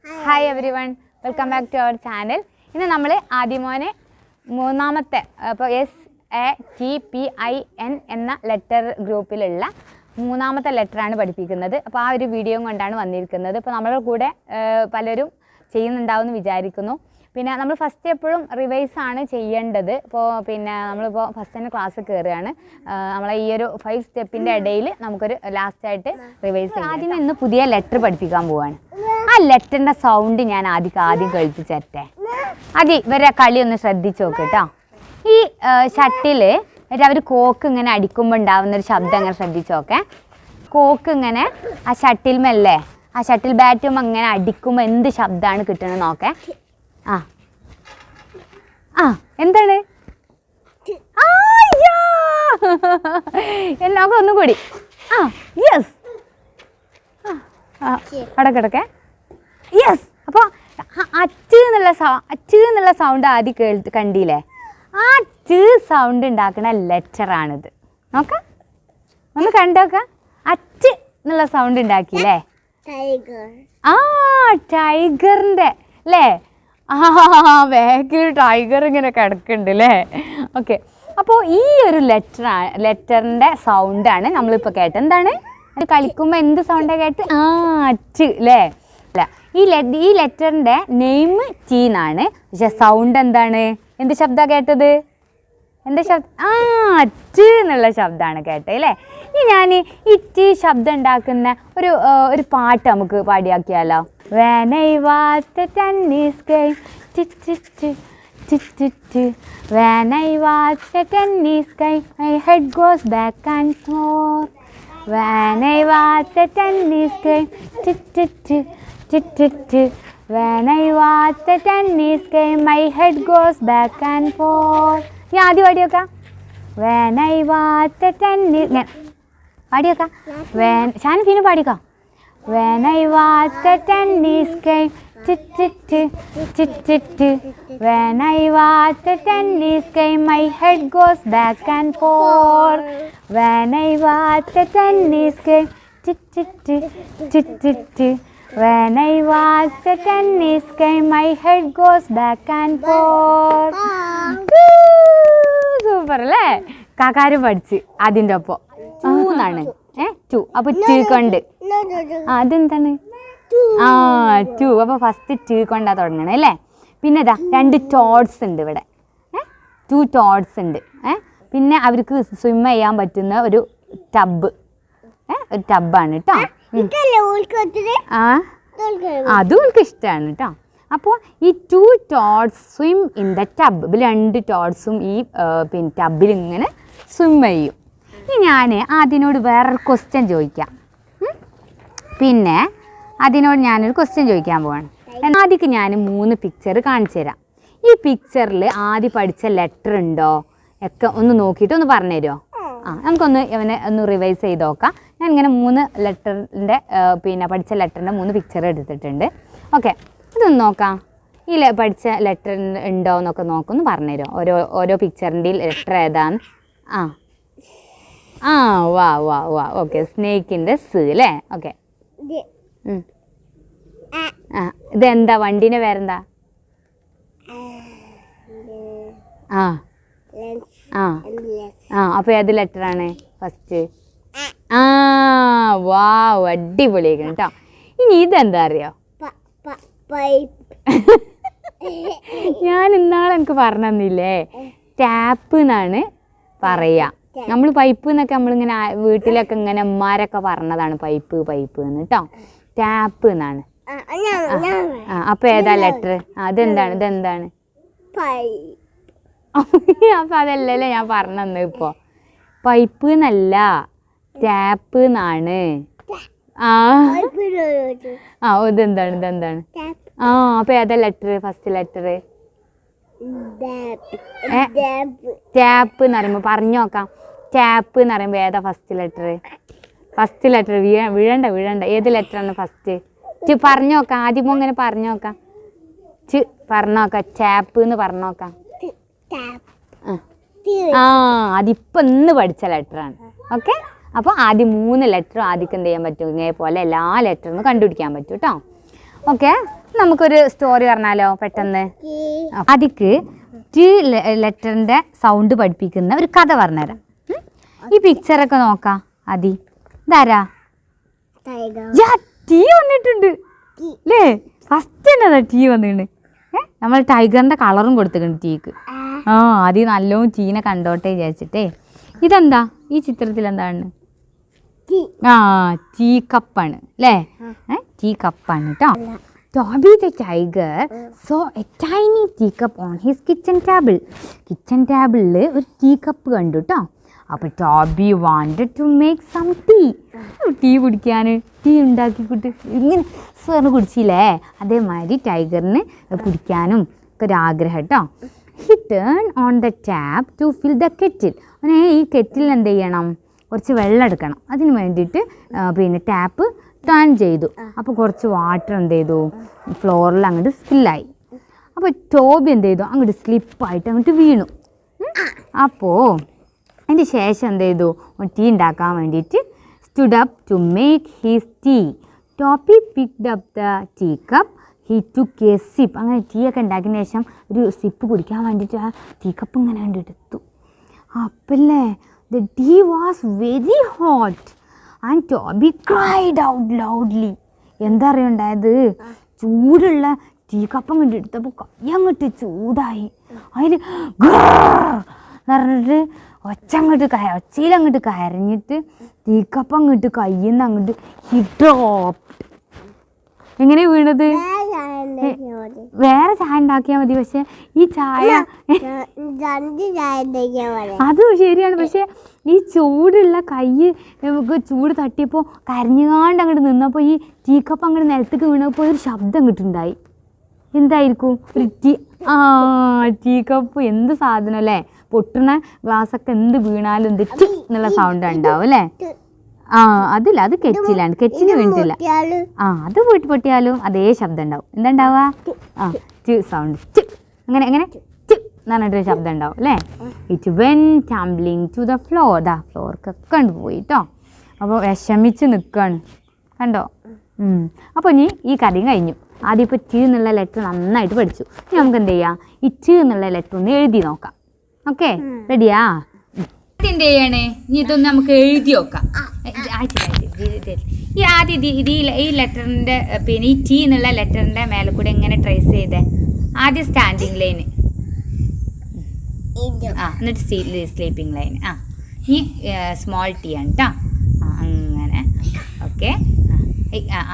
Hi everyone, welcome back to our channel. ഇന്ന് നമ്മൾ ആദിമോനെ മൂന്നാമത്തെ അപ്പോൾ SATPIN എന്ന ലെറ്റർ ഗ്രൂപ്പിലുള്ള മൂന്നാമത്തെ ലെറ്ററാണ് പഠിപ്പിക്കുന്നത്. അപ്പോൾ ആ ഒരു വീഡിയോ കൊണ്ടാണ് വന്നിരിക്കുന്നത്. അപ്പോൾ നമ്മുടെ കൂടെ പലരും ചെയ്യുന്നുണ്ടാവുമെന്ന് വിചാരിക്കുന്നു. പിന്നെ നമ്മൾ ഫസ്റ്റ് എപ്പോഴും റിവൈസ് ആണ് ചെയ്യേണ്ടത്. ഇപ്പോൾ പിന്നെ നമ്മളിപ്പോൾ ഫസ്റ്റ് തന്നെ ക്ലാസ് കയറുകയാണ്. നമ്മളെ ഈ ഒരു 5 സ്റ്റെപ്പിൻ്റെ ഇടയിൽ നമുക്കൊരു ലാസ്റ്റായിട്ട് റിവൈസ് ചെയ്യാം. ആദ്യം ഇന്ന് പുതിയ ലെറ്റർ പഠിപ്പിക്കാൻ പോവുകയാണ്. ആ ലെറ്ററിൻ്റെ സൗണ്ട് ഞാൻ ആദ്യം കേൾപ്പിച്ചേരട്ടെ. ഇവരെ കളി ഒന്ന് ശ്രദ്ധിച്ച് നോക്ക് കേട്ടോ. ഈ ഷട്ടിൽ അവർ കോക്ക് ഇങ്ങനെ അടിക്കുമ്പോൾ ഉണ്ടാവുന്നൊരു ശബ്ദം അങ്ങനെ ശ്രദ്ധിച്ച് നോക്കെ. കോക്ക് ഇങ്ങനെ ആ ഷട്ടിൽമല്ലേ, ആ ഷട്ടിൽ ബാറ്റും അങ്ങനെ അടിക്കുമ്പോൾ എന്ത് ശബ്ദമാണ് കിട്ടണമെന്ന് നോക്കെ. എന്താണ് എന്നൊക്കെ ഒന്നും കൂടി. യെസ്, അവിടെ കിടക്കെ. യെസ്. അപ്പോൾ അച്ച് എന്നുള്ള സൗണ്ട് ആദ്യം കണ്ടില്ലേ? ആ ട് സൗണ്ട് ഉണ്ടാക്കുന്ന ലെറ്ററാണിത്. നോക്കാം, ഒന്ന് കണ്ടോക്കാം. അച്ച് എന്നുള്ള സൗണ്ട് ഉണ്ടാക്കിയില്ലേ? ടൈഗറിൻ്റെ അല്ലേ? ബാക്കിൽ ടൈഗർ ഇങ്ങനെ കിടക്കുന്നുണ്ട് അല്ലേ? ഓക്കെ, അപ്പോൾ ഈ ഒരു ലെറ്ററിൻ്റെ സൗണ്ടാണ് നമ്മളിപ്പോൾ കേട്ടത്. എന്താണ് കളിക്കുമ്പോൾ എന്ത് സൗണ്ടാണ് കേട്ട്? അച്ച് അല്ലേ? അല്ല, ഈ ലെറ്ററിൻ്റെ നെയിം ടി എന്നാണ്. പക്ഷെ സൗണ്ട് എന്താണ്? എന്ത് ശബ്ദമാണ് കേട്ടത്? എന്ത് ശബ്ദം? അച്ച് എന്നുള്ള ശബ്ദമാണ് കേട്ടത് അല്ലേ? ഇനി ഞാൻ ഈ ടി ശബ്ദം ഉണ്ടാക്കുന്ന ഒരു പാട്ട് നമുക്ക് പാടിയാക്കിയാലോ? When I was the tennis game, when I was the tennis game, my head goes back and forth. When I was the tennis game, when I was the tennis game, my head goes back and forth. ഞാൻ ആദ്യം പാടിയോക്കാം. When I was the tennis, പാടിയോക്കാം. ഷാൻ ഫീനും പാടിയോക്കാം. When I was the tennis game, when I was the tennis game, my head goes back and forth. When I was the tennis game, when I was the tennis game, my head goes back and forth. Super അല്ലേ? കാക്കാരും പഠിച്ച് അതിൻ്റെ ഒപ്പം എന്നാണ് to. അപ്പോൾ to കൊണ്ട് അതെന്താണ്? To. അപ്പോൾ first to കൊണ്ടാണ് തുടങ്ങണേ അല്ലേ? പിന്നെ ഇതാ 2 ടോഡ്സ് ഉണ്ട് ഇവിടെ. 2 ടോഡ്സ് ഉണ്ട്. പിന്നെ അവർക്ക് സ്വിം ചെയ്യാൻ പറ്റുന്ന ഒരു ടബ്, ഒരു ടബാണ് കേട്ടോ. അതും അവർക്ക് ഇഷ്ടമാണ് കേട്ടോ. അപ്പോൾ ഈ 2 Toad's swim in the tub. 2 ടോഡ്സും ഈ പിന്നെ ടബിൽ ഇങ്ങനെ സ്വിം ചെയ്യും. ഇനി ഞാൻ അതിനോട് വേറൊരു ക്വസ്റ്റ്യൻ ചോദിക്കാം. പിന്നെ അതിനോട് ഞാനൊരു ക്വസ്റ്റ്യൻ ചോദിക്കാൻ പോവാണ്. ആദ്യം ഞാൻ 3 പിക്ചർ കാണിച്ചു തരാം. ഈ പിക്ചറിൽ ആദ്യം പഠിച്ച ലെറ്റർ ഉണ്ടോ ഒക്കെ ഒന്ന് നോക്കിയിട്ട് ഒന്ന് പറഞ്ഞു തരുമോ? നമുക്കൊന്ന് ഇവനെ ഒന്ന് റിവൈസ് ചെയ്ത് നോക്കാം. ഞാൻ ഇങ്ങനെ 3 ലെറ്ററിൻ്റെ പിന്നെ പഠിച്ച ലെറ്ററിൻ്റെ 3 പിക്ചർ എടുത്തിട്ടുണ്ട്. ഓക്കെ, ഇതൊന്ന് നോക്കാം. ഈ പഠിച്ച ലെറ്റർ ഉണ്ടോ എന്നൊക്കെ നോക്കൊന്ന് പറഞ്ഞു തരുമോ? ഓരോ പിക്ചറിൻ്റെ ലെറ്റർ ഏതാന്ന്? വാ. ഓക്കെ, സ്നേക്കിൻ്റെ സ് അല്ലേ? ഓക്കെ, ഇതെന്താ? വണ്ടീൻ്റെ പേരെന്താ? അപ്പോൾ ഏത് ലെറ്ററാണ് ഫസ്റ്റ്? വാവ്, അടിപൊളിയായിരിക്കണം കേട്ടോ. ഇനി ഇതെന്താ അറിയോ? ഞാൻ ഇന്നാളെ എനിക്ക് പറഞ്ഞു തന്നില്ലേ, ടാപ്പ് എന്നാണ് പറയാ. നമ്മൾ പൈപ്പ് എന്നൊക്കെ നമ്മളിങ്ങനെ വീട്ടിലൊക്കെ ഇങ്ങനെ അമ്മമാരൊക്കെ പറഞ്ഞതാണ് പൈപ്പ് എന്ന് കേട്ടോ. ടാപ്പ് എന്നാണ്. അപ്പൊ ഏതാ ലെറ്റർ? ഇതെന്താണ്? അപ്പൊ അതല്ലല്ലേ ഞാൻ പറഞ്ഞത്. ഇപ്പൊ പൈപ്പ് എന്നല്ല, ടാപ്പ് എന്നാണ്. ഇതെന്താണ്? അപ്പൊ ഏതാ ലെറ്റർ? ഫസ്റ്റ് ലെറ്റർ ടാപ്പ് എന്ന് പറയുമ്പോ പറഞ്ഞു നോക്കാം. ടാപ്പ് എന്ന് പറയുമ്പോ ഏതാ ഫസ്റ്റ് ലെറ്റർ? വീഴണ്ട. ഏത് ലെറ്ററാണ് ഫസ്റ്റ്? പറഞ്ഞു നോക്കാം. ആദ്യമോ ഇങ്ങനെ പറഞ്ഞു നോക്കാം. പറഞ്ഞു നോക്കാം. ടാപ്പ് എന്ന് പറഞ്ഞു നോക്കാം. അതിപ്പോ ഇന്ന് പഠിച്ച ലെറ്ററാണ്. ഓക്കെ, അപ്പോൾ ആദ്യം 3 ലെറ്ററും ആദ്യം എന്ത് ചെയ്യാൻ പറ്റും? ഇതേപോലെ എല്ലാ ലെറ്ററും കണ്ടുപിടിക്കാൻ പറ്റും കേട്ടോ. ഓക്കെ, നമുക്കൊരു സ്റ്റോറി പറഞ്ഞാലോ പെട്ടെന്ന്. അതിക്ക് ടി ലെറ്ററിൻ്റെ സൗണ്ട് പഠിപ്പിക്കുന്ന ഒരു കഥ പറഞ്ഞുതരാം. ഈ പിക്ചറൊക്കെ നോക്കാം. അതി ഇതാരാ? ടീ വന്നിട്ടുണ്ട് അല്ലേ? ഫസ്റ്റ് എന്നതാ ടീ വന്നിട്ടുണ്ട്. നമ്മൾ ടൈഗറിൻ്റെ കളറും കൊടുത്തിട്ടുണ്ട് ടീക്ക്. ആദ്യം നല്ലോണം ടീനെ കണ്ടോട്ടെ വിചാരിച്ചിട്ടേ. ഇതെന്താ ഈ ചിത്രത്തിൽ എന്താണ്? ടീ കപ്പാണ് അല്ലേ? ടീ കപ്പാണ് കേട്ടോ. Toby the tiger saw a tiny teacup on his kitchen table. Kitchen ടേബിളിൽ ഒരു ടീ കപ്പ് കണ്ടു കേട്ടോ. അപ്പോൾ Toby wanted to make some tea കുടിക്കാൻ. ടീ ഉണ്ടാക്കിക്കിട്ട് ഇങ്ങനെ സ്വर्ण കുടിച്ചില്ലേ, അതേമാതിരി ടൈഗറിന് കുടിക്കാനും ഒക്കെ ഒരു ആഗ്രഹം കേട്ടോ. He turn on the tap to fill the kettle. അവനെ ഈ കെറ്റിൽ എന്ത് ചെയ്യണം? കുറച്ച് വെള്ളം എടുക്കണം. അതിന് വേണ്ടിയിട്ട് പിന്നെ ടാപ്പ് ടേൺ ചെയ്തു. അപ്പോൾ കുറച്ച് വാട്ടർ എന്ത് ചെയ്തു? ഫ്ലോറിൽ അങ്ങോട്ട് സ്പില്ലായി. അപ്പോൾ ടോബി എന്ത് ചെയ്തു? അങ്ങോട്ട് സ്ലിപ്പായിട്ട് അങ്ങോട്ട് വീണു. അപ്പോൾ അതിൻ്റെ ശേഷം എന്ത് ചെയ്തു? ടീ ഉണ്ടാക്കാൻ വേണ്ടിയിട്ട് stood up to make his tea. Toby picked up the teacup. He took a sip. അങ്ങനെ ടീ ഒക്കെ ഉണ്ടാക്കിയതിന് ശേഷം ഒരു സിപ്പ് കുടിക്കാൻ വേണ്ടിയിട്ട് ആ ടീ കപ്പ് ഇങ്ങനെ കണ്ടെടുത്തു. അപ്പല്ലേ the tea was very hot and Toby cried out loudly. എന്താ അറിയുണ്ടായത്? ചൂടുള്ള ടീ കപ്പ് അങ്ങോട്ട് എടുത്തപ്പോൾ കൈ അങ്ങോട്ട് ചൂടായി. അതിൽ പറഞ്ഞിട്ട് ഒച്ചയിലങ്ങോട്ട് കരഞ്ഞിട്ട് ടീ കപ്പ് അങ്ങോട്ട് കയ്യിൽ നിന്ന് അങ്ങോട്ട് ഹിഡ്രോപ്പ്. എങ്ങനെ വീണത്? വേറെ ചായ ഉണ്ടാക്കിയാൽ മതി. പക്ഷെ ഈ ചായ അതും ശരിയാണ്. പക്ഷെ ഈ ചൂടുള്ള കൈ നമുക്ക് ചൂട് തട്ടിയപ്പോൾ കരഞ്ഞുകാണ്ട് അങ്ങോട്ട് നിന്നപ്പോൾ ഈ ടീ കപ്പ് അങ്ങോട്ട് നിലത്തേക്ക് വീണപ്പോൾ ഒരു ശബ്ദം കിട്ടുണ്ടായി. എന്തായിരിക്കും? ഒരു ടീ കപ്പ് എന്ത് സാധനം അല്ലേ? പൊട്ടുന്ന ഗ്ലാസ്സൊക്കെ എന്ത് വീണാലും എന്ത് ടി എന്നുള്ള സൗണ്ട് ഉണ്ടാവും അല്ലേ? അതില്ല, അത് കെറ്റിലാണ്. കെറ്റിന് വീണിട്ടില്ല. അത് വീട്ടിൽ പൊട്ടിയാലും അതേ ശബ്ദം ഉണ്ടാവും. എന്താ ഉണ്ടാവുക? T sound. അങ്ങനെ എങ്ങനെ ടി എന്ന് പറഞ്ഞിട്ടൊരു ശബ്ദം ഉണ്ടാവും അല്ലേ? It when tumbling to the floor. ഫ്ലോർക്കൊക്കെ കണ്ടു പോയി കേട്ടോ. അപ്പോൾ വിഷമിച്ച് നിൽക്കുകയാണ് കണ്ടോ. അപ്പോൾ ഇനി ഈ കഥയും കഴിഞ്ഞു. ആദ്യം ഇപ്പോൾ ടി എന്നുള്ള ലെറ്റർ നന്നായിട്ട് പഠിച്ചു. ഇനി നമുക്ക് എന്ത് ചെയ്യാം? ഈ ടി എന്നുള്ള ലെറ്റർ ഒന്ന് എഴുതി നോക്കാം. ഓക്കെ, റെഡിയാ? എന്ത് ചെയ്യണേ? ഇനി ഇതൊന്ന് നമുക്ക് എഴുതി നോക്കാം. ഈ ആദ്യം ഈ ലെറ്ററിൻ്റെ പിന്നെ ഈ ടി എന്നുള്ള ലെറ്ററിൻ്റെ മേലെ കൂടെ എങ്ങനെ ട്രേസ് ചെയ്തേ? ആദ്യം സ്റ്റാൻഡിങ് ലൈന്, എന്നിട്ട് സ്ലീപ്പിംഗ് ലൈൻ. ഈ സ്മോൾ ടി ആണ് കേട്ടോ. അങ്ങനെ ഓക്കെ.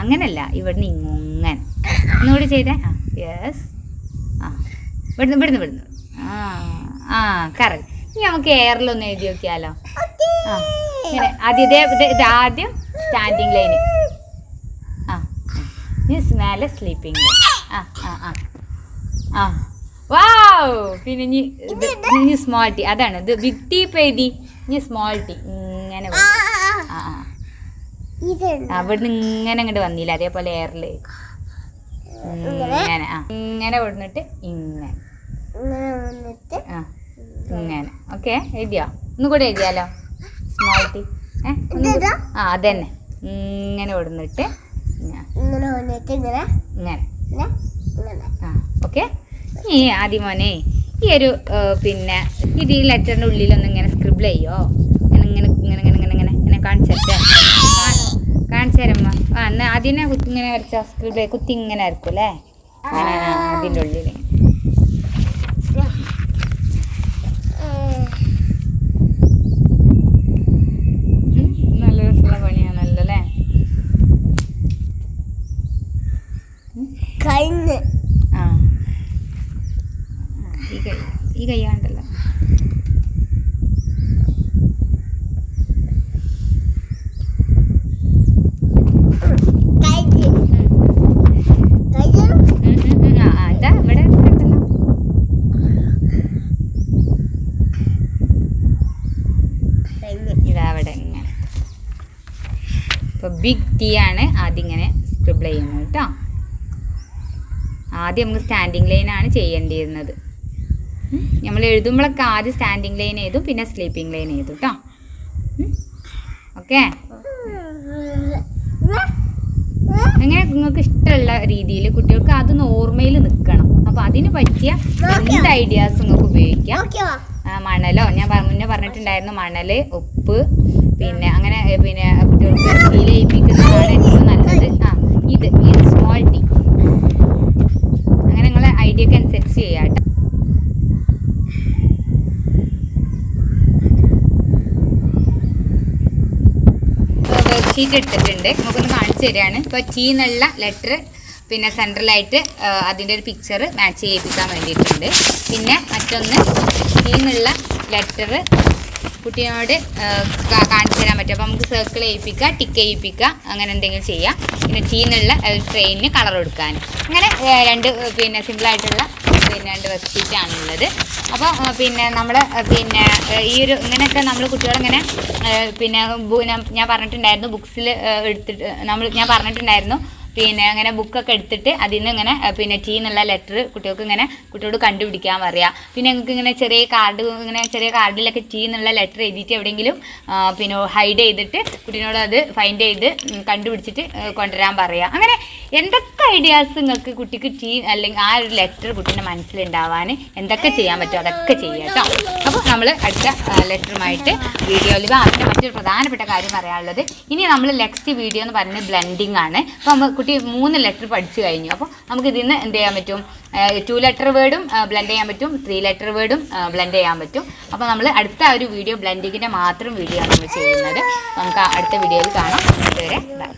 അങ്ങനല്ല, ഇവിടുന്ന് ഇങ്ങനെ ഒന്നുകൂടി ചെയ്തേ. യെസ്. ഇവിടുന്ന് കറക്റ്റ്. ഇനി നമുക്ക് എയറിലൊന്ന് എഴുതി നോക്കിയാലോ? ഇങ്ങനെ ആദ്യം സ്റ്റാൻഡിങ് ലൈന്, മേലെ സ്ലീപ്പിംഗ് ലൈൻ. വാവ്. പിന്നെ ഇനി സ്മോൾ ടി, അതാണ് ഇത്. ബിഗ് ടി ഇപ്പം എഴുതി. ഇനി സ്മോൾ ടി ഇങ്ങനെ അവിടുന്ന് ഇങ്ങനെ അങ്ങോട്ട് വന്നില്ല. അതേപോലെ എയറിൽ ഇങ്ങനെ ഇങ്ങനെ വിടുന്നിട്ട് ഇങ്ങനെ ഇങ്ങനെ. ഓക്കെ, എഴുതിയോ? ഒന്നും കൂടെ എഴുതിയാലോ? Small T. അതന്നെ ഇങ്ങനെ വിടുന്നിട്ട് ഇങ്ങനെ. ഓക്കെ. ഈ ആദ്യം മോനെ ഈ ഒരു പിന്നെ ഇത് ഈ ലെറ്ററിൻ്റെ ഉള്ളിലൊന്നും ഇങ്ങനെ സ്ക്രിബിൾ ചെയ്യോ? ഇങ്ങനെ ഇങ്ങനെ ഇങ്ങനെ ഇങ്ങനെ ഇങ്ങനെ ഇങ്ങനെ ഇങ്ങനെ കാണിച്ചേ കാണിച്ചേരമ്മ. എന്നാൽ അതിനെ കുത്തി ഇങ്ങനെ വരച്ച സ്ക്രിബിൾ കുത്തി ഇങ്ങനെ ആയിരിക്കും അല്ലേ? അതിൻ്റെ ഉള്ളിൽ നല്ല രസമുള്ള പണിയാണല്ലോ അല്ലേ? ഈ കൈ കണ്ടല്ലോ. ബിഗ് ടി ആണ് ആദ്യം ഇങ്ങനെ സ്ക്രിബിൾ ചെയ്യുന്നത് കേട്ടോ. ആദ്യം നമുക്ക് സ്റ്റാൻഡിങ് ലൈനാണ് ചെയ്യേണ്ടിയിരുന്നത്. നമ്മൾ എഴുതുമ്പോഴൊക്കെ ആദ്യം സ്റ്റാൻഡിങ് ലൈൻ എഴുതും, പിന്നെ സ്ലീപ്പിംഗ് ലൈൻ എഴുതും കേട്ടോ. ഓക്കെ. അങ്ങനെ നിങ്ങൾക്ക് ഇഷ്ടമുള്ള രീതിയിൽ കുട്ടികൾക്ക് അതൊന്ന് ഓർമ്മയിൽ നിൽക്കണം. അപ്പോൾ അതിന് പറ്റിയ എന്ത് ഐഡിയാസ് നിങ്ങൾക്ക് ഉപയോഗിക്കാം. മണലോ ഞാൻ മുന്നേ പറഞ്ഞിട്ടുണ്ടായിരുന്നു, മണല്, ഉപ്പ്, പിന്നെ അങ്ങനെ പിന്നെ കുട്ടികൾക്ക് ഫീൽ ചെയ്യിപ്പിക്കുന്നതാണ് ഏറ്റവും നല്ലത്. ഇത് സ്മോൾ ടീ. അങ്ങനെ നിങ്ങളെ ഐഡിയക്ക് അനുസരിച്ച് ചെയ്യാം കേട്ടോ. ഷീറ്റ് എടുത്തിട്ടുണ്ട്, നമുക്കൊന്ന് കാണിച്ചു തരികയാണ്. ഇപ്പോൾ ടി എന്നുള്ള ലെറ്റർ പിന്നെ സെൻട്രലായിട്ട് അതിൻ്റെ ഒരു പിക്ചർ മാച്ച് ചെയ്യിപ്പിക്കാൻ വേണ്ടിയിട്ടുണ്ട്. പിന്നെ മറ്റൊന്ന് ടി എന്നുള്ള ലെറ്റർ കുട്ടിയോട് കാണിച്ചു തരാൻ പറ്റും. അപ്പോൾ നമുക്ക് സർക്കിൾ ചെയ്യിപ്പിക്കുക, ടിക്ക് ചെയ്യിപ്പിക്കുക, അങ്ങനെ എന്തെങ്കിലും ചെയ്യാം. പിന്നെ ടി എന്നുള്ള ട്രെയിനിന് കളർ കൊടുക്കാൻ. അങ്ങനെ രണ്ട് പിന്നെ സിമ്പിളായിട്ടുള്ള പിന്നെ 2 വർക്ക്ഷീറ്റാണുള്ളത്. അപ്പോൾ പിന്നെ നമ്മൾ പിന്നെ ഈ ഒരു ഇങ്ങനെയൊക്കെ നമ്മൾ കുട്ടികളിങ്ങനെ പിന്നെ ഞാൻ പറഞ്ഞിട്ടുണ്ടായിരുന്നു ബുക്സിൽ എടുത്തിട്ട് ഞാൻ പറഞ്ഞിട്ടുണ്ടായിരുന്നു പിന്നെ അങ്ങനെ ബുക്കൊക്കെ എടുത്തിട്ട് അതിൽ നിന്ന് ഇങ്ങനെ പിന്നെ ടി എന്നുള്ള ലെറ്റർ കുട്ടിയോട് കണ്ടുപിടിക്കാൻ പറയുക. പിന്നെ നിങ്ങൾക്ക് ഇങ്ങനെ ചെറിയ കാർഡിലൊക്കെ ടി എന്നുള്ള ലെറ്റർ എഴുതിയിട്ട് എവിടെയെങ്കിലും പിന്നെ ഹൈഡ് ചെയ്തിട്ട് കുട്ടീനോട് അത് ഫൈൻഡ് ചെയ്ത് കണ്ടുപിടിച്ചിട്ട് കൊണ്ടുവരാൻ പറയുക. അങ്ങനെ എന്തൊക്കെ ഐഡിയാസ് നിങ്ങൾക്ക് കുട്ടിക്ക് ടി അല്ലെങ്കിൽ ആ ഒരു ലെറ്റർ കുട്ടീൻ്റെ മനസ്സിലുണ്ടാവാൻ എന്തൊക്കെ ചെയ്യാൻ പറ്റുമോ അതൊക്കെ ചെയ്യാം കേട്ടോ. അപ്പോൾ നമ്മൾ അടുത്ത ലെറ്ററുമായിട്ട് വീഡിയോയിൽ അതിൻ്റെ മറ്റൊരു പ്രധാനപ്പെട്ട കാര്യം പറയാനുള്ളത്, ഇനി നമ്മൾ നെക്സ്റ്റ് വീഡിയോ എന്ന് പറയുന്നത് ബ്ലെൻഡിങ് ആണ്. അപ്പോൾ കുട്ടി 3 ലെറ്റർ പഠിച്ചു കഴിഞ്ഞു. അപ്പോൾ നമുക്ക് ഇതിൽ നിന്ന് എന്ത് ചെയ്യാൻ പറ്റും, 2 ലെറ്റർ വേർഡും ബ്ലെൻഡ് ചെയ്യാൻ പറ്റും, 3 ലെറ്റർ വേർഡും ബ്ലെൻഡ് ചെയ്യാൻ പറ്റും. അപ്പോൾ നമ്മൾ അടുത്ത ഒരു വീഡിയോ ബ്ലെൻഡിങ്ങിൻ്റെ മാത്രം വീഡിയോ ആണ് നമ്മൾ ചെയ്യുന്നത്. നമുക്ക് അടുത്ത വീഡിയോയിൽ കാണാം. അതുവരെ ബൈ.